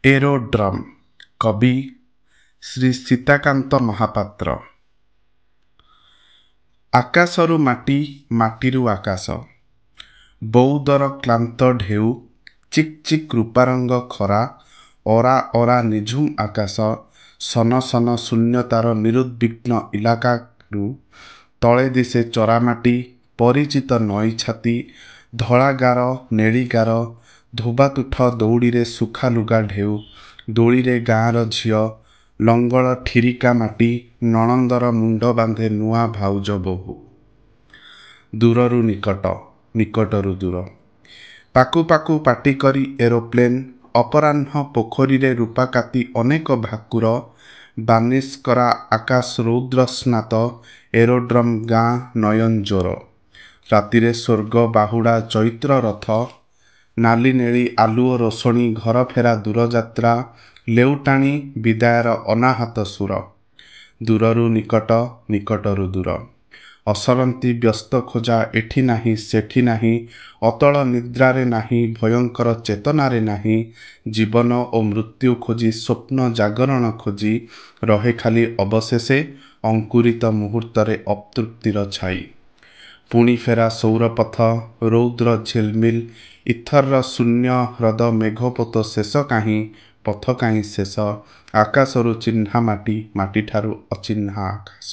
Aerodrome କବି ଶ୍ରୀ ସୀତାକାନ୍ତ ମହାପାତ୍ର। ଆକାଶରୁ ମାଟି, ମାଟିରୁ ଆକାଶ, ବଉଦର କ୍ଲାନ୍ତ ଢେଉ, ଚିକ୍ ଚିକ୍ ରୂପାରଙ୍ଗ ଖରା, ଅରା ଅରା ନିଝୁମ ଆକାଶ, ସନ ସନ ଶୂନ୍ୟତାର ନିରୁଦ୍ବିଗ୍ନ ଇଲାକାରୁ ତଳେ ଦିଶେ ଚରାମାଟି, ପରିଚିତ ନଈ ଛାତି, ଧଳା ଗାର, ନେଳି ଗାର, ଧୋବାତୁଠ ଦଉଡ଼ିରେ ଶୁଖା ଲୁଗା ଢେଉ, ଦୋଳିରେ ଗାଁର ଝିଅ, ଲଙ୍ଗଳ ଠିରିକା ମାଟି, ନଣନ୍ଦର ମୁଣ୍ଡ ବାନ୍ଧେ ନୂଆ ଭାଉଜ ବୋହୂ। ଦୂରରୁ ନିକଟ, ନିକଟରୁ ଦୂର, ପାକୁ ପାକୁ ପାଟି କରି ଏରୋପ୍ଲେନ୍, ଅପରାହ୍ନ ପୋଖରୀରେ ରୂପାକାତି ଅନେକ ଭାକୁର, ବାର୍ଣ୍ଣିଶ୍ କରା ଆକାଶ ରୌଦ୍ର ସ୍ନାତ, ଏରୋଡ୍ରମ୍ ଗାଁ ନୟନଜୋର। ରାତିରେ ସ୍ୱର୍ଗ ବାହୁଡ଼ା ଚୈତ୍ର ରଥ, ନାଲି ନେଳି ଆଲୁଅ ରୋଷଣୀ ଘରଫେରା ଦୂରଯାତ୍ରା, ଲେଉଟାଣି ବିଦାୟର ଅନାହତ ସୁର। ଦୂରରୁ ନିକଟ, ନିକଟରୁ ଦୂର, ଅସରନ୍ତି ବ୍ୟସ୍ତ ଖୋଜା ଏଠି ନାହିଁ ସେଠି ନାହିଁ, ଅତଳ ନିଦ୍ରାରେ ନାହିଁ ଭୟଙ୍କର ଚେତନାରେ ନାହିଁ, ଜୀବନ ଓ ମୃତ୍ୟୁ ଖୋଜି ସ୍ୱପ୍ନ ଜାଗରଣ ଖୋଜି, ରହେ ଖାଲି ଅବଶେଷେ ଅଙ୍କୁରିତ ମୁହୂର୍ତ୍ତରେ ଅତୃପ୍ତିର ଛାଇ। ପୁଣି ଫେରା ସୌରପଥ, ରୌଦ୍ର ଝିଲମିଲ, ଇଥର୍ର ଶୂନ୍ୟ ହ୍ରଦ ମେଘପୋତ ଶେଷ କାହିଁ, ପଥ କାହିଁ ଶେଷ, ଆକାଶରୁ ଚିହ୍ନା ମାଟି, ମାଟିଠାରୁ ଅଚିହ୍ନା ଆକାଶ।